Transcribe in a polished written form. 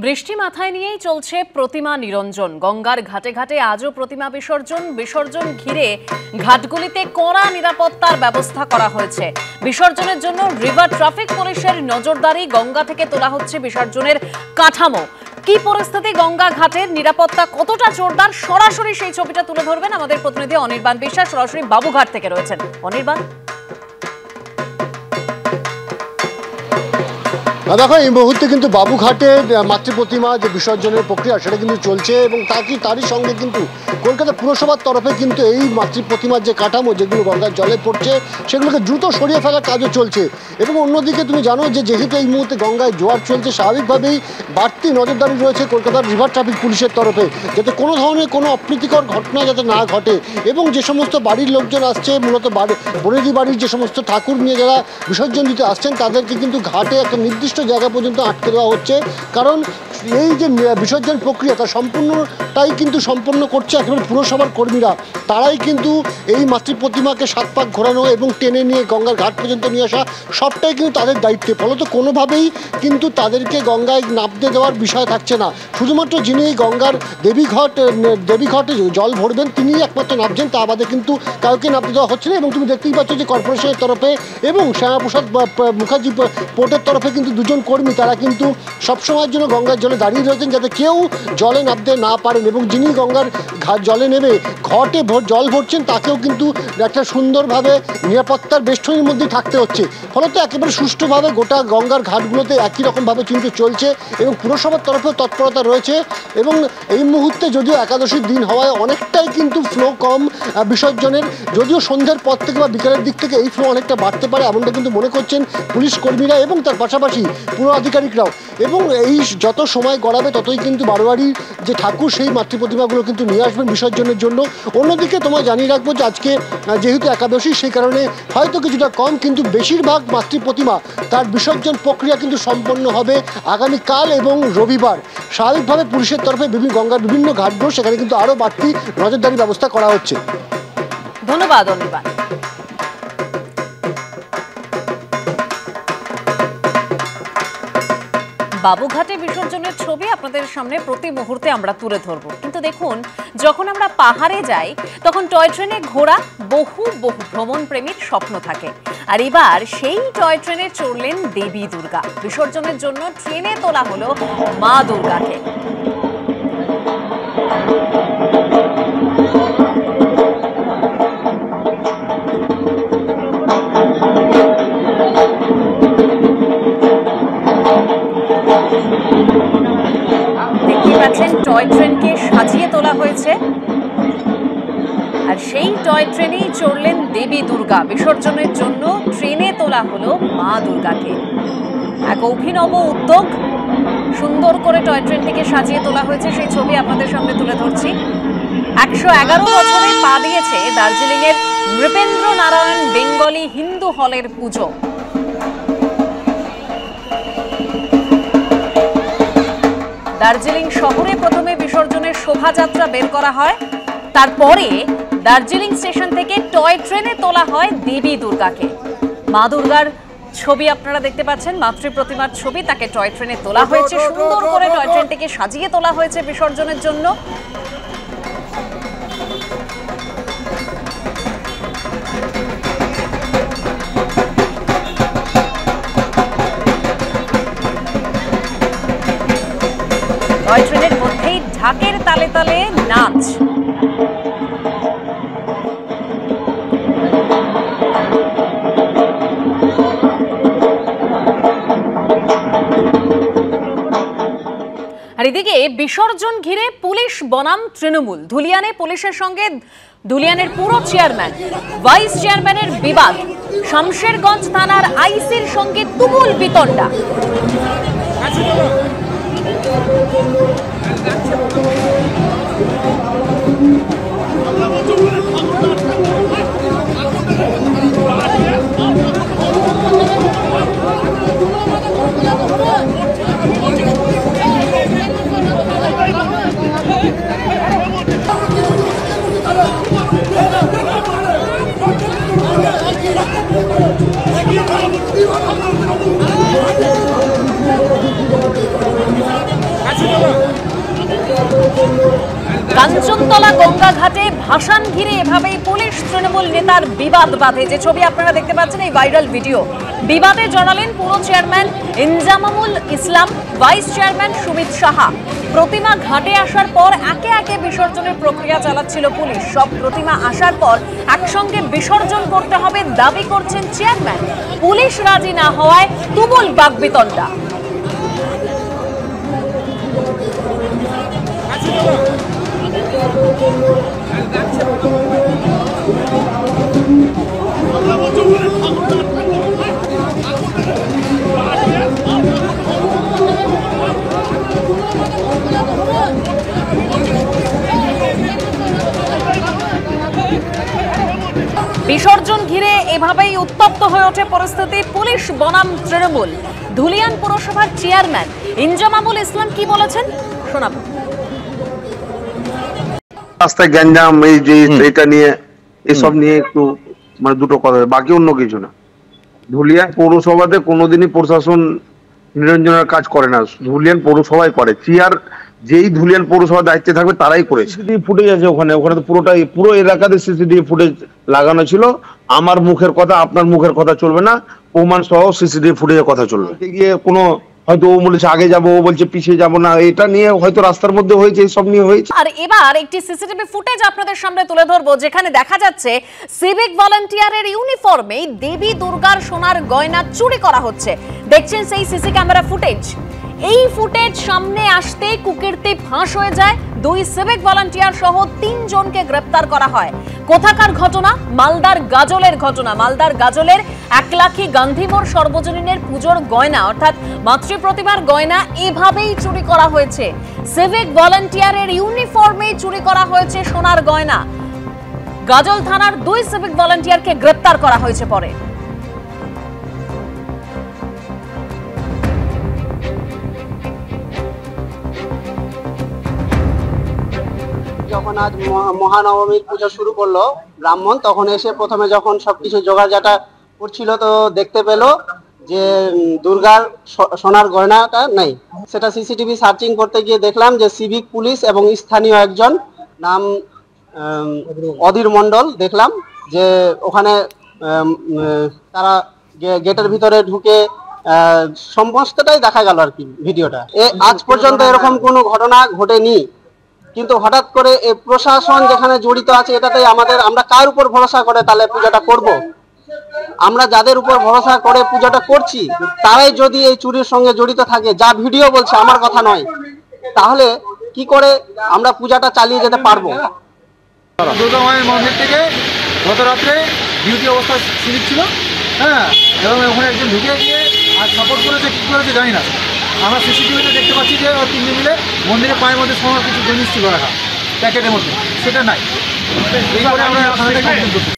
বৃষ্টি মাথায় নিয়েই চলছে প্রতিমা নিরঞ্জন। গঙ্গার ঘাটে ঘাটে আজও প্রতিমা বিসর্জন ঘিরে ঘাটগুলিতে কড়া নিরাপত্তার ব্যবস্থা করা হয়েছে। বিসর্জনের জন্য রিভার ট্রাফিক পুলিশের নজরদারি। গঙ্গা থেকে তোলা হচ্ছে বিসর্জনের কাঠামো। কি পরিস্থিতি গঙ্গা ঘাটের, নিরাপত্তা কতটা জোরদার, সরাসরি সেই ছবিটা তুলে ধরবেন আমাদের প্রতিনিধি অনির্বাণ বিশ্বাস। সরাসরি বাবুঘাট থেকে রয়েছেন অনির্বাণ। দেখো, এই মুহূর্তে কিন্তু বাবুঘাটের মাতৃ প্রতিমা যে বিসর্জনের প্রক্রিয়া সেটা কিন্তু চলছে এবং তারই সঙ্গে কিন্তু কলকাতা পুরসভার তরফে কিন্তু এই মাতৃ প্রতিমার যে কাঠামো যেগুলো গঙ্গার জলে পড়ছে সেগুলোকে দ্রুত সরিয়ে ফেলার কাজও চলছে। এবং অন্যদিকে তুমি জানো যে যেহেতু এই মুহূর্তে গঙ্গায় জোয়ার চলছে, স্বাভাবিকভাবেই বাড়তি নজরদারি রয়েছে কলকাতার রিভার ট্রাফিক পুলিশের তরফে, যাতে কোনো ধরনের কোনো অপ্রীতিকর ঘটনা যাতে না ঘটে। এবং যে সমস্ত বাড়ির লোকজন আসছে, মূলত বনেদি বাড়ির যে সমস্ত ঠাকুর নিয়ে যারা বিসর্জন দিতে আসছেন তাদেরকে কিন্তু ঘাটে একটা নির্দিষ্ট জায়গা পর্যন্ত আটকে দেওয়া হচ্ছে। কারণ এই যে বিসর্জন প্রক্রিয়া তা সম্পূর্ণটাই কিন্তু সম্পন্ন করছে একেবারে পুরসভার কর্মীরা। তারাই কিন্তু এই মাতৃ প্রতিমাকে 7 পাক ঘোরানো এবং টেনে নিয়ে গঙ্গার ঘাট পর্যন্ত নিয়ে আসা সবটাই কিন্তু তাদের দায়িত্বে। ফলত কোনোভাবেই কিন্তু তাদেরকে গঙ্গায় নামতে দেওয়ার বিষয় থাকছে না। শুধুমাত্র যিনি গঙ্গার দেবীঘাটে জল ভরবেন তিনিই একমাত্র নামছেন, তা বাদে কিন্তু কাউকে নামতে দেওয়া হচ্ছে না। এবং তুমি দেখতেই পাচ্ছ যে কর্পোরেশনের তরফে এবং শ্যামাপ্রসাদ মুখার্জি পোর্টের তরফে কিন্তু দুজন কর্মী তারা কিন্তু সবসময়ের জন্য গঙ্গার জলে দাঁড়িয়ে রয়েছেন যাতে কেউ জলে নামতে না পারেন। এবং যিনি গঙ্গার জলে নেমে ঘটে জল ভরছেন তাকেও কিন্তু একটা সুন্দরভাবে নিরাপত্তার বেষ্টনীর মধ্যে থাকতে হচ্ছে। ফলত একেবারে সুষ্ঠুভাবে গোটা গঙ্গার ঘাটগুলোতে একই রকমভাবে কিন্তু চলছে এবং পুরসভার তরফেও তৎপরতা রয়েছে। এবং এই মুহূর্তে যদিও একাদশীর দিন হওয়ায় অনেকটাই কিন্তু ফ্লো কম বিসর্জনের, যদিও সন্ধ্যের পর থেকে বা বিকালের দিক থেকে এই ফ্লো অনেকটা বাড়তে পারে এমনটা কিন্তু মনে করছেন পুলিশ কর্মীরা এবং তার পাশাপাশি পুরো আধিকারিকরাও। এবং এই যত সময় গড়াবে ততই কিন্তু বারোয়ারির যে ঠাকুর সেই মাতৃ প্রতিমাগুলো কিন্তু নিয়ে আসবেন বিসর্জনের জন্য। অন্যদিকে তোমায় জানিয়ে রাখবো যে আজকে যেহেতু একাদশী সেই কারণে হয়তো কিছুটা কম, কিন্তু বেশিরভাগ মাতৃ প্রতিমা তার বিসর্জন প্রক্রিয়া কিন্তু সম্পন্ন হবে আগামীকাল এবং রবিবার। স্বাভাবিকভাবে পুলিশের তরফে গঙ্গার বিভিন্ন ঘাটগুলো সেখানে কিন্তু আরও বাড়তি নজরদারি ব্যবস্থা করা হচ্ছে। ধন্যবাদ অনির্বাণ। বাবুঘাটে বিসর্জনের ছবি আপনাদের সামনে প্রতি মুহূর্তে আমরা তুলে ধরবো। কিন্তু দেখুন, যখন আমরা পাহাড়ে যাই তখন টয় ট্রেনে ঘোরা বহু ভ্রমণ প্রেমীর স্বপ্ন থাকে। আর এবার সেই টয় ট্রেনে চড়লেন দেবী দুর্গা। বিসর্জনের জন্য ট্রেনে তোলা হলো মা দুর্গাকে। দেখতে পাচ্ছেন টয় ট্রেনকে সাজিয়ে তোলা হয়েছে আর সেই টয় ট্রেনেই চড়লেন দেবী দুর্গা। বিসর্জনের জন্য ট্রেনে তোলা হলো মা দুর্গাকে। এক অভিনব উদ্যোগ, সুন্দর করে টয় ট্রেনটিকে সাজিয়ে তোলা হয়েছে, সেই ছবি আপনাদের সামনে তুলে ধরছি। 111 বছরে পা দিয়েছে দার্জিলিং এর নৃপেন্দ্র নারায়ণ বেঙ্গলি হিন্দু হলের পুজো। দার্জিলিং শহরে প্রথমে বিসর্জনের শোভাযাত্রা বের করা হয়, তারপরে দার্জিলিং স্টেশন থেকে টয় ট্রেনে তোলা হয় দেবী দুর্গাকে। মা দুর্গার ছবি আপনারা দেখতে পাচ্ছেন, মাতৃ প্রতিমার ছবি, তাকে টয় ট্রেনে তোলা হয়েছে। সুন্দর করে টয় ট্রেনটিকে সাজিয়ে তোলা হয়েছে বিসর্জনের জন্য। টয় ট্রেনের মধ্যেই ঢাকের তালে তালে নাচ। আর এদিকে বিসর্জন ঘিরে পুলিশ বনাম তৃণমূল। ধুলিয়ানে পুলিশের সঙ্গে ধুলিয়ানের পুরো চেয়ারম্যান ভাইস চেয়ারম্যানের বিবাদ। শামশেরগঞ্জ থানার আইসির সঙ্গে তুমুল বিতণ্ডা। কাঞ্চনতলা গঙ্গা ঘাটে ভাসান ঘিরে এভাবেই পুলিশ তৃণমূল নেতার বিবাদ বাঁধে। যে ছবি আপনারা দেখতে পাচ্ছেন, এই ভাইরাল ভিডিও। বিবাদে জড়ালেন পুর চেয়ারম্যান ইনজামামুল ইসলাম, ভাইস চেয়ারম্যান সুমিত সাহা। প্রতিমা ঘাটে আসার পর একে একে বিসর্জনের প্রক্রিয়া চালাচ্ছিল পুলিশ। সব প্রতিমা আসার পর একসঙ্গে বিসর্জন করতে হবে দাবি করছেন চেয়ারম্যান। পুলিশ রাজি না হওয়ায় তুমুল বাকবিতণ্ডা। বিসর্জন ঘিরে এভাবেই উত্তপ্ত হয়ে ওঠে পরিস্থিতি। পুলিশ বনাম তৃণমূল। ধুলিয়ান পুরসভার চেয়ারম্যান ইনজামামুল ইসলাম কি বলেছেন শোনাবো। রাস্তায় গ্যাঞ্জাম, এই যে এটা নিয়ে, এসব নিয়ে একটু মানে দুটো কথা, বাকি অন্য কিছু না। ধুলিয়ান পৌরসভাতে কোনোদিনই প্রশাসন নিরঞ্জনের কাজ করে না, ধুলিয়ান পৌরসভায় করে। চেয়ার যেই ধুলিয়ান পৌরসভার দায়িত্বে থাকবে তারাই করেছে। সিসিটিভি ফুটেজ আছে ওখানে, ওখানে তো পুরোটাই পুরো এলাকাতে সিসিটিভি ফুটেজ লাগানো ছিল। আমার মুখের কথা আপনার মুখের কথা চলবে না, প্রমাণ সহ সিসিটিভি ফুটেজের কথা চলবে। গিয়ে কোনো হয়তো ও বলেছে আগে যাবো, ও বলছে পিছিয়ে যাবো না, এটা নিয়ে হয়তো রাস্তার মধ্যে হয়েছে, এইসব নিয়ে হয়েছে। আর এবার একটি সিসিটিভি ফুটেজ আপনাদের সামনে তুলে ধরবো, যেখানে দেখা যাচ্ছে সিভিক ভলান্টিয়ারের ইউনিফর্মে দেবী দুর্গার সোনার গয়না চুরি করা হচ্ছে। দেখছেন সেই সিসি ক্যামেরা ফুটেজ। এই ফুটেজ সামনে আসতে কুকীর্তি ফাঁস হয়ে যায়। 2 সিভিক ভলান্টিয়ার সহ 3 জনকে গ্রেপ্তার করা হয়। কোথাকার ঘটনা? মালদার গাজলের ঘটনা। মালদার গাজলের একলাখি গান্ধীমোড় সর্বজনীনের পুজোর গয়না অর্থাৎ মাতৃ প্রতিমার গয়না এভাবেই চুরি করা হয়েছে। সিভিক ভলান্টিয়ারের ইউনিফর্মে চুরি করা হয়েছে সোনার গয়না। গাজল থানার 2 সিভিক ভলান্টিয়ারকে গ্রেপ্তার করা হয়েছে পরে। যখন আজ মহানবমীর পুজো শুরু করলো ব্রাহ্মণ, তখন এসে প্রথমে যখন সবকিছু জোগাড়জাটা করছিল তো দেখতে পেলো যে দুর্গার সোনার গয়নাটা নেই। সেটা সিসিটিভি সার্চিং করতে গিয়ে দেখলাম যে সিভিক পুলিশ এবং স্থানীয় একজন নাম অধীর মণ্ডল, দেখলাম যে ওখানে তারা গেটের ভিতরে ঢুকে সমস্তটাই দেখা গেল আর কি ভিডিওটা। আজ পর্যন্ত এরকম কোনো ঘটনা ঘটেনি, কিন্তু হঠাৎ করে এই প্রশাসন যেখানে জড়িত আছে এটাতেই আমরা কার উপর ভরসা করে তাহলে পূজাটা করব? আমরা যাদের উপর ভরসা করে পূজাটা করছি তারাই যদি এই চুরির সঙ্গে জড়িত থাকে, যা ভিডিও বলছে, আমার কথা নয়, তাহলে কি করে আমরা পূজাটা চালিয়ে যেতে পারবো? দুর্গা মায়ের মন্দির থেকে গত রাত্রে ডিউটি অবস্থায় সিভিক ছিল, হ্যাঁ, এবং ওখানে একজন ঢুকে গিয়ে আর সাপোর্ট করেছে, কী করেছে জানি না। আমরা সিসিটিভিতে দেখতে পাচ্ছি যে ওর 3 জন মিলে মন্দিরের পায়ের মধ্যে সোনার কিছু জিনিস ছিল রাখা প্যাকেটের মধ্যে, সেটা নাই। এই করে আমরা থানাতে কমপ্লেন করছি।